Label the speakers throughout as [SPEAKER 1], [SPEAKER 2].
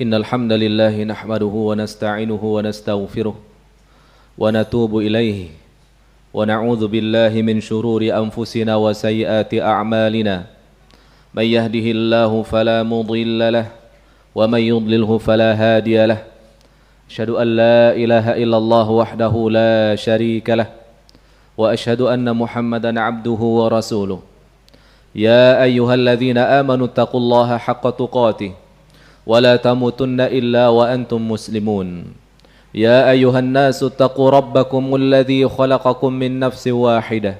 [SPEAKER 1] إن الحمد لله نحمده ونستعينه ونستغفره ونتوب إليه ونعوذ بالله من شرور أنفسنا وسيئات أعمالنا من يهده الله فلا مضل له ومن يضلله فلا هادي له أشهد أن لا إله إلا الله وحده لا شريك له وأشهد أن محمدا عبده ورسوله يا أيها الذين آمنوا اتقوا الله حق تقاته ولا تموتن إلا وأنتم مسلمون يا أيها الناس اتقوا ربكم الذي خلقكم من نفس واحدة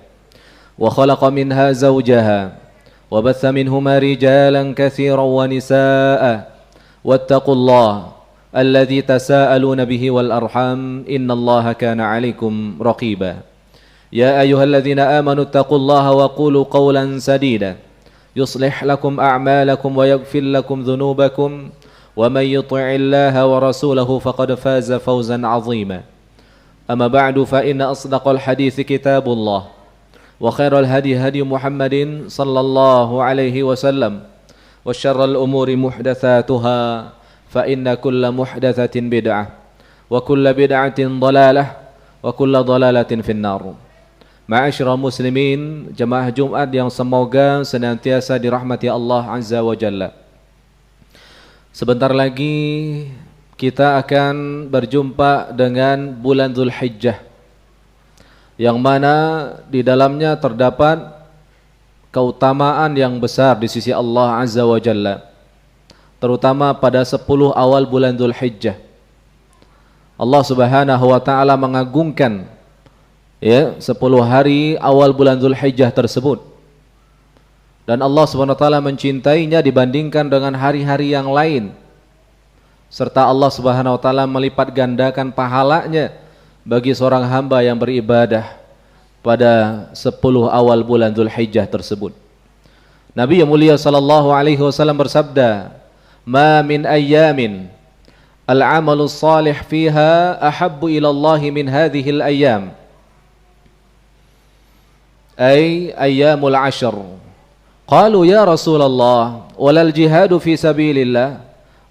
[SPEAKER 1] وخلق منها زوجها وبث منهما رجالا كثيرا ونساء واتقوا الله الذي تساءلون به والأرحام إن الله كان عليكم رقيبا يا أيها الذين آمنوا اتقوا الله وقولوا قولا سديدا يصلح لكم أعمالكم ويغفر لكم ذنوبكم ومن يطع الله ورسوله فقد فاز فوزا عظيما أما بعد فإن أصدق الحديث كتاب الله وخير الهدي هدي محمد صلى الله عليه وسلم وشر الأمور محدثاتها فإن كل محدثة بدعة وكل بدعة ضلالة وكل ضلالة في النار. Ma'asyiral muslimin, jemaah Jumat yang semoga senantiasa dirahmati Allah Azza wa Jalla. Sebentar lagi kita akan berjumpa dengan bulan Dzulhijjah, yang mana di dalamnya terdapat keutamaan yang besar di sisi Allah Azza wa Jalla, terutama pada 10 awal bulan Dzulhijjah. Allah Subhanahu wa taala mengagungkan 10 hari awal bulan Dzulhijjah tersebut, dan Allah Subhanahu wa taala mencintainya dibandingkan dengan hari-hari yang lain, serta Allah Subhanahu wa taala melipat gandakan pahalanya bagi seorang hamba yang beribadah pada 10 awal bulan Dzulhijjah tersebut. Nabi yang mulia sallallahu alaihi wasallam bersabda, "Ma min ayyamin al-'amalu shalih fiha ahabbu ila Allah min hadhihi al-ayyam." أي أيام العشر قالوا يا رسول الله ولا الجهاد في سبيل الله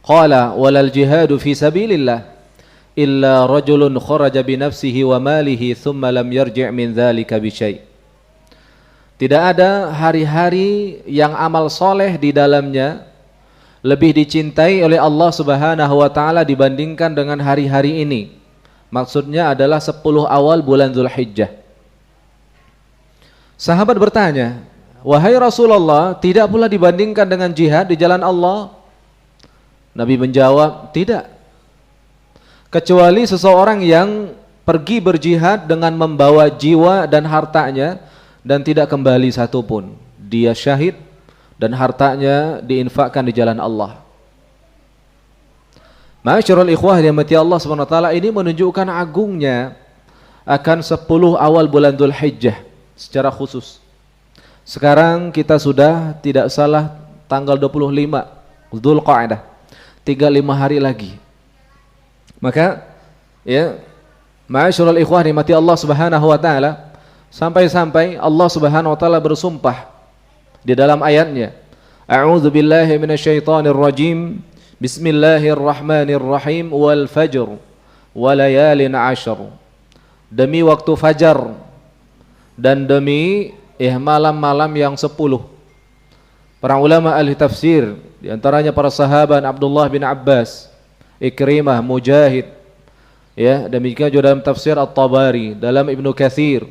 [SPEAKER 1] قال ولا الجهاد في سبيل الله إلا رجل خرج بنفسه وماله ثم لم يرجع من ذلك بشيء. Tidak ada hari-hari yang amal soleh di dalamnya lebih dicintai oleh Allah Subhanahu wa taala dibandingkan dengan hari-hari ini. Maksudnya adalah 10 awal bulan Dzulhijjah. Sahabat bertanya, "Wahai Rasulullah, tidak pula dibandingkan dengan jihad di jalan Allah?" Nabi menjawab, "Tidak. Kecuali seseorang yang pergi berjihad dengan membawa jiwa dan hartanya dan tidak kembali satupun. Dia syahid dan hartanya diinfakkan di jalan Allah." Ma'asyiral ikhwah yang dirahmati Allah Subhanahu wa taala, ini menunjukkan agungnya akan 10 awal bulan Dzulhijjah secara khusus. Sekarang kita sudah tidak salah tanggal 25 Dzulqa'dah, 35 hari lagi. Maka ma'asyiral ikhwah rahimati Allah Subhanahu wa taala, sampai-sampai Allah Subhanahu wa taala bersumpah di dalam ayatnya, "A'udzu billahi minasyaitonir rajim. Bismillahirrahmanirrahim. Wal fajr wa layalin 'ashr." Demi waktu fajar dan demi malam-malam yang 10. Para ulama ahli tafsir, di antaranya para sahabat Abdullah bin Abbas, Ikrimah, Mujahid, demikian juga dalam tafsir At-Tabari, dalam Ibnu Katsir,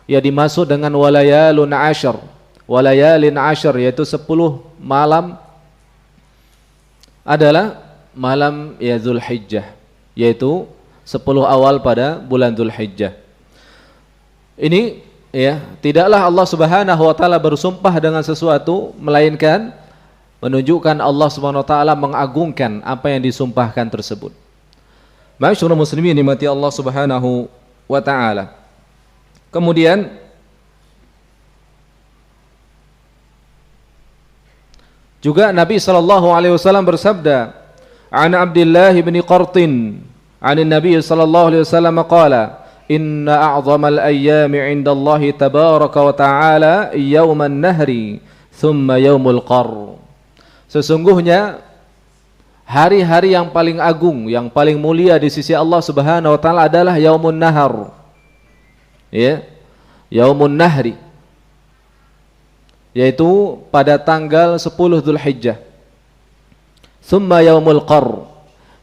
[SPEAKER 1] dimaksud dengan walayalun 'ashr, walayalin 'ashr, yaitu 10 malam adalah malam Dzulhijjah, yaitu 10 awal pada bulan Dzulhijjah. Ini tidaklah Allah Subhanahu wa taala bersumpah dengan sesuatu melainkan menunjukkan Allah Subhanahu wa taala mengagungkan apa yang disumpahkan tersebut. Ma'asyiral muslimin dimati Allah Subhanahu wa taala. Kemudian juga Nabi sallallahu alaihi wasallam bersabda, "An Abdullah bin Qartin, 'an Nabi sallallahu alaihi wasallam qala, Inna a'zamal ayyami 'inda Allah tabaraka wa ta'ala yauman nahri thumma yaumul qar." Sesungguhnya hari-hari yang paling agung, yang paling mulia di sisi Allah Subhanahu wa taala adalah Yaumun Nahar. Ya. Yaumun Nahri. Yaitu pada tanggal 10 Dzulhijjah. Tsumma Yaumul Qarr,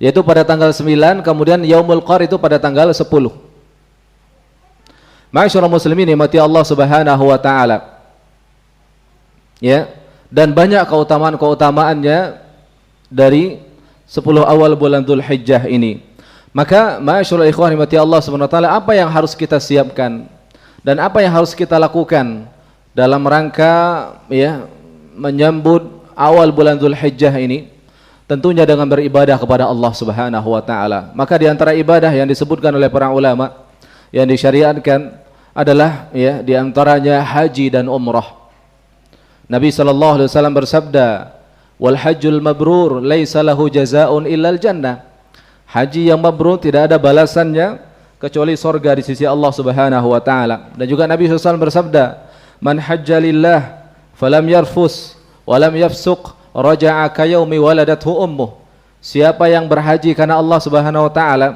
[SPEAKER 1] yaitu pada tanggal 9, kemudian Yaumul Qarr itu pada tanggal 10. Ma'asyiral muslimin nikmati Allah Subhanahu wa taala. Ya, dan banyak keutamaan-keutamaannya dari 10 awal bulan Dzulhijjah ini. Maka ma'asyiral ikhwan nikmati Allah Subhanahu wa taala, apa yang harus kita siapkan dan apa yang harus kita lakukan dalam rangka ya menyambut awal bulan Dzulhijjah ini? Tentunya dengan beribadah kepada Allah Subhanahu wa taala. Maka di antara ibadah yang disebutkan oleh para ulama yang disyariatkan adalah ya di antaranya haji dan umrah. Nabi sallallahu alaihi wasallam bersabda, "Wal hajjul mabrur laisa lahu jazaa'un illal jannah." Haji yang mabrur tidak ada balasannya kecuali surga di sisi Allah Subhanahu wa taala. Dan juga Nabi sallallahu alaihi wasallam bersabda, "Man hajja lillah falam yarfus wa lam yafsuq raja'a ka yaumi waladathu ummuh." Siapa yang berhaji karena Allah Subhanahu wa taala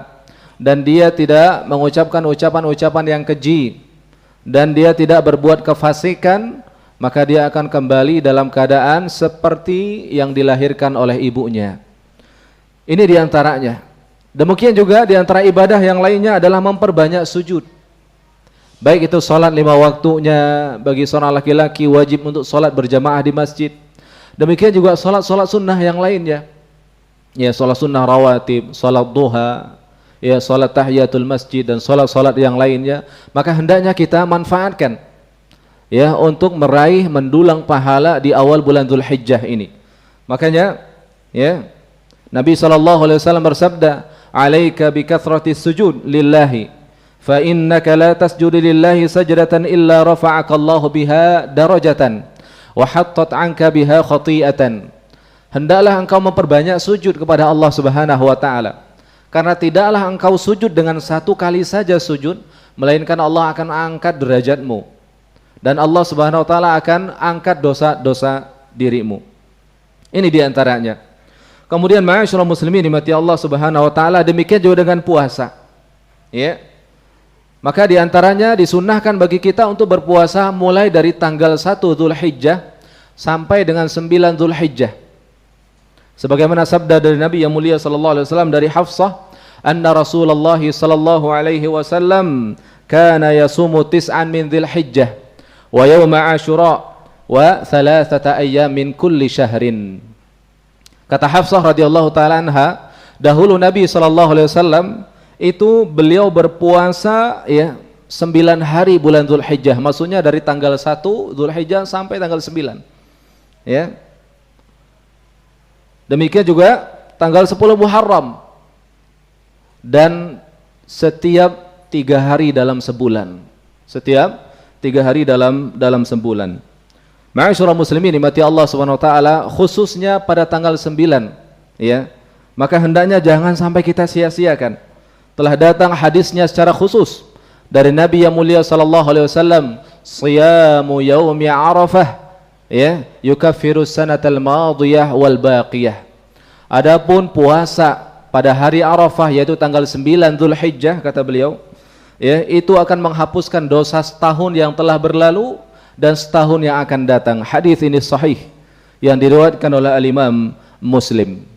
[SPEAKER 1] dan dia tidak mengucapkan ucapan-ucapan yang keji dan dia tidak berbuat kefasikan, maka dia akan kembali dalam keadaan seperti yang dilahirkan oleh ibunya. Ini diantaranya. Demikian juga diantara ibadah yang lainnya adalah memperbanyak sujud. Baik itu sholat 5 waktunya, bagi seorang laki-laki wajib untuk sholat berjamaah di masjid. Demikian juga sholat-sholat sunnah yang lainnya. Ya, sholat sunnah rawatib, sholat duha, ya, sholat tahiyatul masjid dan sholat-sholat yang lainnya. Maka hendaknya kita manfaatkan ya untuk meraih mendulang pahala di awal bulan Dzulhijjah ini. Makanya ya Nabi sallallahu alaihi wasallam bersabda, "Alaika bi kathratis sujud lillahi, fa innaka la tasjudu lillahi sajdatan illa rafa'aka Allahu biha darajatan wa hattat 'anka biha khati'atan." Hendaklah engkau memperbanyak sujud kepada Allah Subhanahu wa taala. Karena tidaklah engkau sujud dengan satu kali saja sujud, melainkan Allah akan angkat derajatmu. Dan Allah Subhanahu wa taala akan angkat dosa-dosa dirimu. Ini diantaranya. Kemudian ma'asyiral muslimin dimati Allah Subhanahu wa taala, demikian juga dengan puasa. Ya. Maka diantaranya disunnahkan bagi kita untuk berpuasa mulai dari tanggal 1 Dzulhijjah sampai dengan 9 Dzulhijjah. Sebagaimana sabda dari Nabi yang mulia sallallahu alaihi wasallam dari Hafsah, anna Rasulullah sallallahu alaihi wasallam kana yasumu tis'an min Dzulhijjah wa yauma Asyura wa 3 ayyam min kulli syahrin. Kata Hafsah radhiyallahu taala anha, dahulu Nabi sallallahu alaihi wasallam itu beliau berpuasa ya 9 hari bulan Dzulhijjah, maksudnya dari tanggal 1 Dzulhijjah sampai tanggal 9. Ya. Demikian juga tanggal 10 Muharram dan setiap 3 hari dalam sebulan. Setiap 3 hari dalam sebulan. Ma'asyiral muslimin dimati Allah Subhanahu wa taala, khususnya pada tanggal 9 ya. Maka hendaknya jangan sampai kita sia-siakan. Telah datang hadisnya secara khusus dari Nabi yang mulia sallallahu alaihi wasallam, "Shiyamu yaumi Arafah ya yukaffiru sanatal madiyah wal baqiyah." Adapun puasa pada hari Arafah yaitu tanggal 9 Dzulhijjah kata beliau, ya, itu akan menghapuskan dosa setahun yang telah berlalu dan setahun yang akan datang. Hadis ini sahih yang diriwayatkan oleh Al-Imam Muslim.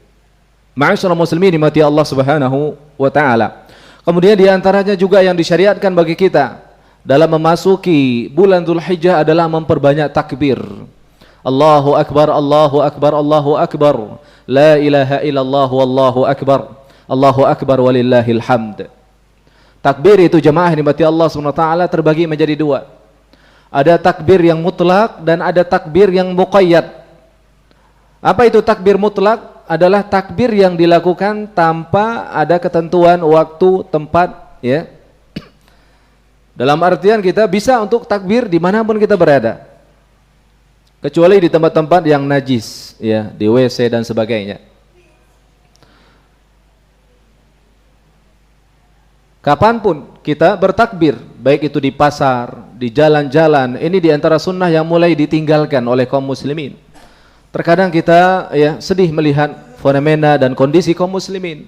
[SPEAKER 1] Ma'asyiral muslimin dimati Allah Subhanahu wa taala. Kemudian di antaranya juga yang disyariatkan bagi kita dalam memasuki bulan Dzulhijjah adalah memperbanyak takbir. Allahu akbar, Allahu akbar, Allahu akbar. La ilaha illallah wallahu akbar. Allahu akbar walillahil hamd. Takbir itu jemaah dimati Allah Subhanahu wa taala terbagi menjadi 2. Ada takbir yang mutlak dan ada takbir yang muqayyad. Apa itu takbir mutlak? Adalah takbir yang dilakukan tanpa ada ketentuan waktu, tempat, ya. Dalam artian kita bisa untuk takbir dimanapun kita berada, kecuali di tempat-tempat yang najis, ya, di WC dan sebagainya. Kapanpun kita bertakbir, baik itu di pasar, di jalan-jalan, ini diantara sunnah yang mulai ditinggalkan oleh kaum muslimin. Terkadang kita ya sedih melihat fenomena dan kondisi kaum muslimin.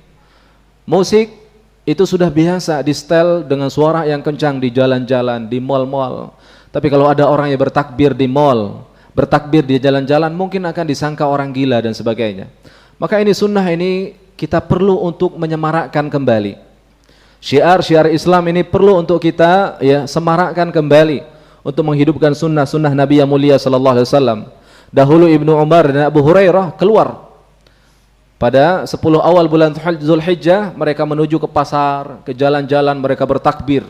[SPEAKER 1] Musik itu sudah biasa di setel dengan suara yang kencang di jalan-jalan, di mal-mal. Tapi kalau ada orang yang bertakbir di mal, bertakbir di jalan-jalan, mungkin akan disangka orang gila dan sebagainya. Maka ini sunnah ini kita perlu untuk menyemarakkan kembali. Syiar-syiar Islam ini perlu untuk kita semarakkan kembali untuk menghidupkan sunnah-sunnah Nabi yang mulia sallallahu alaihi wasallam. Dahulu Ibnu Umar dan Abu Hurairah keluar pada 10 awal bulan Zulhijjah, mereka menuju ke pasar, ke jalan-jalan, mereka bertakbir.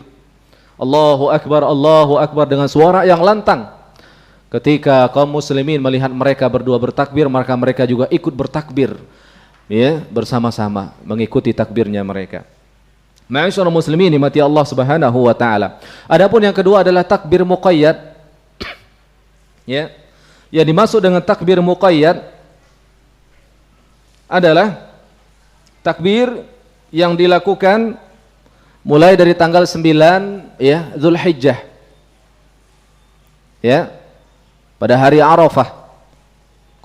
[SPEAKER 1] Allahu Akbar dengan suara yang lantang. Ketika kaum muslimin melihat mereka berdua bertakbir, maka mereka juga ikut bertakbir, bersama-sama mengikuti takbirnya mereka. Ma'asyiral muslimin dimati Allah Subhanahu wa taala. Adapun yang kedua adalah takbir muqayyad. Yang dimaksud dengan takbir muqayyad adalah takbir yang dilakukan mulai dari tanggal 9 Zulhijjah pada hari Arafah,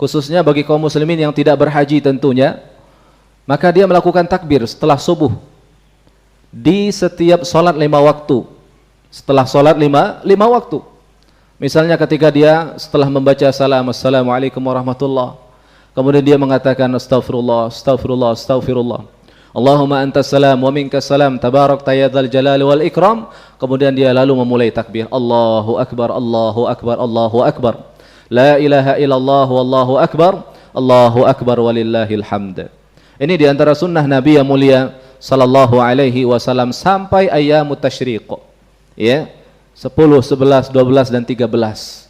[SPEAKER 1] khususnya bagi kaum muslimin yang tidak berhaji tentunya, maka dia melakukan takbir setelah subuh di setiap salat 5 waktu. Setelah salat 5 waktu, misalnya ketika dia setelah membaca salam assalamualaikum warahmatullah, kemudian dia mengatakan astaghfirullah, astaghfirullah, astaghfirullah. Allahumma antas salam wa minkas salam tabarakta ya dzal jalali wal ikram. Kemudian dia lalu memulai takbir. Allahu akbar, Allahu akbar, Allahu akbar. La ilaha illallah wallahu akbar. Allahu akbar walillahil hamd. Ini di antara sunnah Nabi yang mulia sallallahu alaihi wasallam sampai ayyamut tasyriq. 10, 11, 12 dan 13.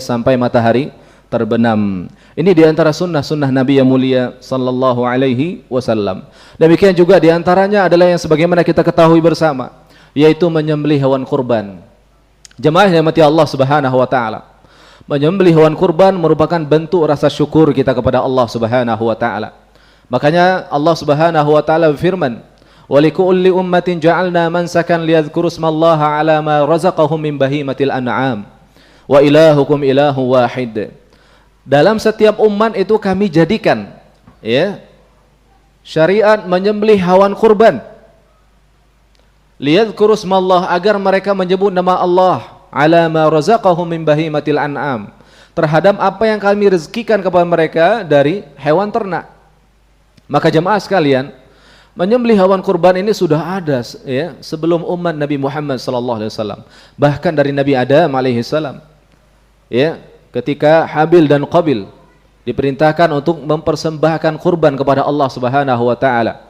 [SPEAKER 1] Sampai matahari terbenam. Ini diantara sunnah-sunnah Nabi yang mulia sallallahu alaihi wasallam. Demikian juga diantaranya adalah yang sebagaimana kita ketahui bersama, yaitu menyembelih hewan kurban. Jemaah yang dirahmati Allah Subhanahu wa taala, menyembelih hewan kurban merupakan bentuk rasa syukur kita kepada Allah Subhanahu wa taala. Makanya Allah Subhanahu wa taala berfirman, "Wa likulli ummatin ja'alna mansakan liyadhkuru ismallaha 'ala ma razaqahum min bahimatil an'am wa ilahukum ilahu wahid." Dalam setiap umat itu kami jadikan syariat menyembelih hewan kurban. Liyadhkuru ismallah, agar mereka menyebut nama Allah, ala ma razaqahum min bahimatil an'am, terhadap apa yang kami rezekikan kepada mereka dari hewan ternak. Maka jemaah sekalian, menyembelih hewan kurban ini sudah ada sebelum umat Nabi Muhammad sallallahu alaihi wasallam. Bahkan dari Nabi Adam alaihi salam. Ketika Habil dan Qabil diperintahkan untuk mempersembahkan kurban kepada Allah Subhanahu wa taala.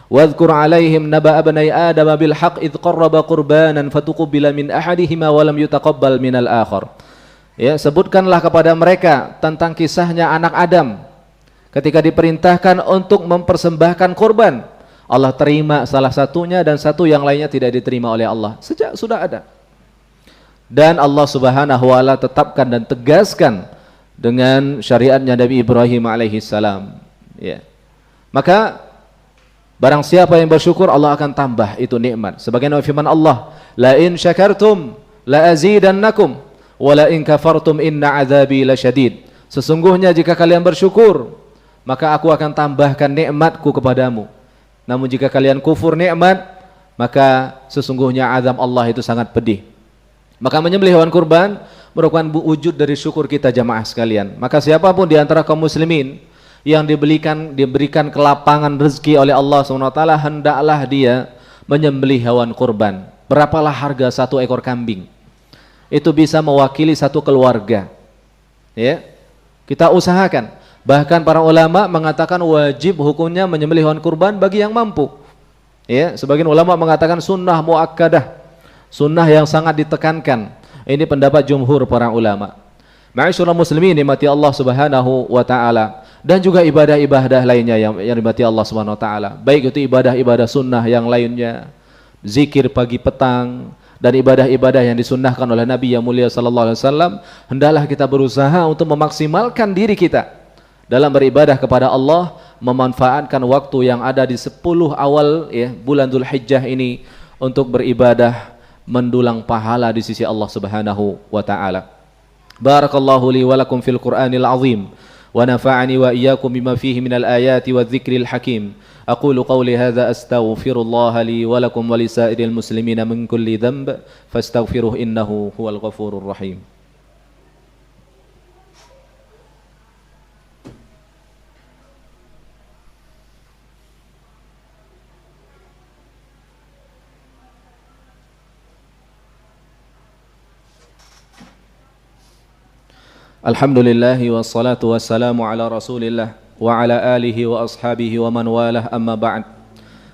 [SPEAKER 1] Wadhkur 'alaihim naba'a bani Adam bil haqq id qarraba qurbanan fatuqbila min ahadihima wa lam yutaqabbal minal akhar. Sebutkanlah kepada mereka tentang kisahnya anak Adam ketika diperintahkan untuk mempersembahkan kurban. Allah terima salah satunya dan satu yang lainnya tidak diterima oleh Allah. Sejak sudah ada. Dan Allah Subhanahu wa ta'ala tetapkan dan tegaskan dengan syariatnya Nabi Ibrahim alaihi salam. Maka barang siapa yang bersyukur, Allah akan tambah itu nikmat. Sebagaimana firman Allah, la in syakartum la azidannakum wa la in kafartum inna adzabi lasyadid. Sesungguhnya jika kalian bersyukur, maka aku akan tambahkan nikmatku kepadamu. Namun jika kalian kufur nikmat, maka sesungguhnya azab Allah itu sangat pedih. Maka menyembelih hewan kurban merupakan wujud dari syukur kita jamaah sekalian. Maka siapapun di antara kaum muslimin yang diberikan kelapangan rezeki oleh Allah SWT, hendaklah dia menyembelih hewan kurban. Berapalah harga satu ekor kambing? Itu bisa mewakili satu keluarga. Kita usahakan. Bahkan para ulama mengatakan wajib hukumnya menyembelih hewan kurban bagi yang mampu. Sebagian ulama mengatakan sunnah muakkadah, sunnah yang sangat ditekankan. Ini pendapat jumhur para ulama. Ma'asyiral muslimin dimati Allah Subhanahu wa taala, dan juga ibadah-ibadah lainnya yang dimati Allah Subhanahu wa taala. Baik itu ibadah-ibadah sunnah yang lainnya, zikir pagi petang, dan ibadah-ibadah yang disunnahkan oleh Nabi yang mulia sallallahu alaihi wasallam, hendaklah kita berusaha untuk memaksimalkan diri kita dalam beribadah kepada Allah, memanfaatkan waktu yang ada di 10 awal bulan Dzulhijjah ini untuk beribadah, mendulang pahala di sisi Allah Subhanahu wa taala. Barakallahu li wa lakum fil Qur'anil azim ونفعني وإياكم بما فيه من الآيات والذكر الحكيم أقول قولي هذا أستغفر الله لي ولكم ولسائر المسلمين من كل ذنب فاستغفروه إنه هو الغفور الرحيم. Alhamdulillah wassalatu wassalamu ala Rasulillah wa ala alihi wa ashabihi wa man walah amma ba'd.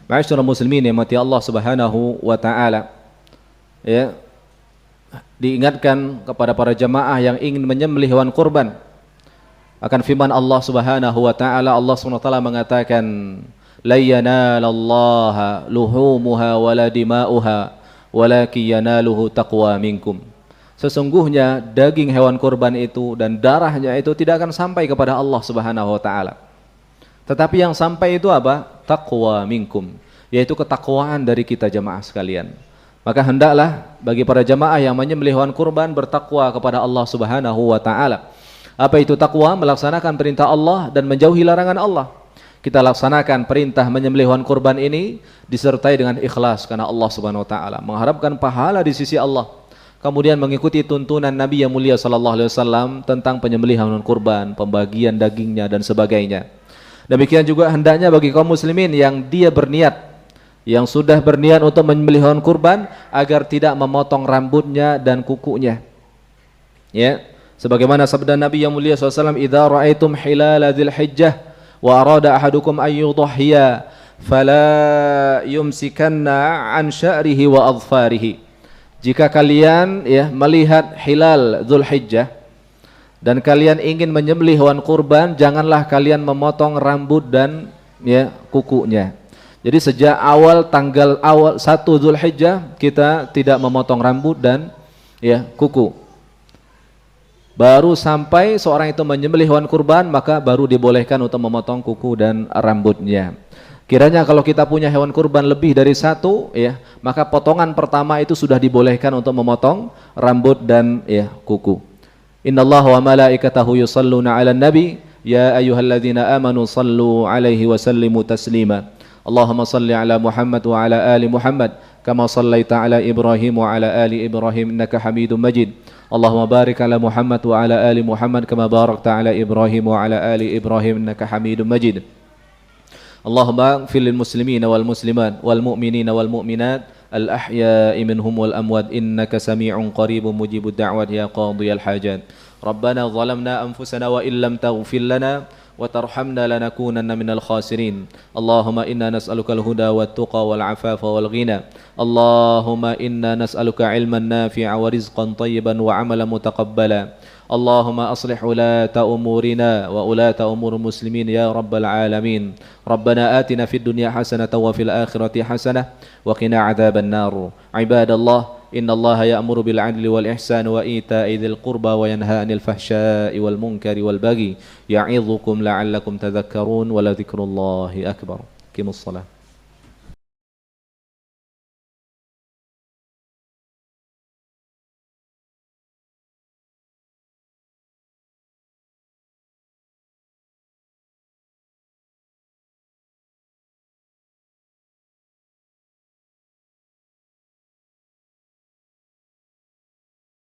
[SPEAKER 1] Ma'asyiral muslimin yang mati Allah Subhanahu wa taala. Ya. Diingatkan kepada para jamaah yang ingin menyembelih hewan kurban akan firman Allah Subhanahu wa taala. Allah Subhanahu wa taala mengatakan, "La yanalallaha luhumuha wala dima'uha walakin yanaluhu taqwa minkum." Sesungguhnya daging hewan kurban itu dan darahnya itu tidak akan sampai kepada Allah Subhanahu wa taala. Tetapi yang sampai itu apa? Taqwa minkum, yaitu ketakwaan dari kita jamaah sekalian. Maka hendaklah bagi para jamaah yang menyembelih hewan kurban bertakwa kepada Allah Subhanahu wa taala. Apa itu takwa? Melaksanakan perintah Allah dan menjauhi larangan Allah. Kita laksanakan perintah menyembelih hewan kurban ini disertai dengan ikhlas karena Allah Subhanahu wa taala, mengharapkan pahala di sisi Allah. Kemudian mengikuti tuntunan Nabi yang mulia sallallahu alaihi wasallam tentang penyembelihan hewan kurban, pembagian dagingnya dan sebagainya. Demikian juga hendaknya bagi kaum muslimin yang dia berniat, yang sudah berniat untuk menyembelih hewan kurban agar tidak memotong rambutnya dan kukunya. Ya, sebagaimana sabda Nabi yang mulia sallallahu alaihi wasallam, "Idza ra'aitum hilala dzil hijjah wa arada ahadukum an yudhhiya fala yumsikanna an sya'rihi wa adfarihi." Jika kalian melihat hilal Dzulhijjah dan kalian ingin menyembelih hewan kurban, janganlah kalian memotong rambut dan kukunya. Jadi sejak tanggal awal 1 Dzulhijjah kita tidak memotong rambut dan kuku. Baru sampai seorang itu menyembelih hewan kurban maka baru dibolehkan untuk memotong kuku dan rambutnya. Kiranya kalau kita punya hewan kurban lebih dari satu, maka potongan pertama itu sudah dibolehkan untuk memotong rambut dan kuku. Innallaha wa malaikatahu yusalluna 'alan nabi ya ayyuhalladzina amanu sallu 'alaihi wa sallimu taslima. Allahumma salli 'ala Muhammad wa 'ala ali Muhammad kama sallaita 'ala Ibrahim wa 'ala ali Ibrahim innaka Hamidum Majid. Allahumma barik 'ala Muhammad wa 'ala ali Muhammad kama barakta 'ala Ibrahim wa 'ala ali Ibrahim innaka Hamidum Majid. Allahumma ighfir lil muslimina wal muslimat wal mu'minina wal mu'minat al ahya'i minhum wal amwat innaka sami'un qaribun mujibud da'wat ya qadiyal hajat. Rabbana zalamna anfusana wa illam taghfir lana wa tarhamna lanakunanna minal khasirin. Allahumma inna nas'alukal huda wat tuqa wal afafa wal ghina. Allahumma inna nas'aluka ilman nafi'a wa rizqan tayyiban wa 'amalan mutaqabbala. Allahumma aslih ulata umurina wa ulata umur muslimin ya rabbal alamin. Rabbana atina fid dunya hasanatan wa fil akhirati hasanah wa qina adzaban nar. Ibadallah, innallaha ya'muru bil 'adli wal ihsani wa ita'i dzil qurba wa yanha 'anil fahsya'i wal munkari wal baghi ya'idzukum la'allakum tadhakkarun wa la dzikrullahi akbar. Qimus shalah.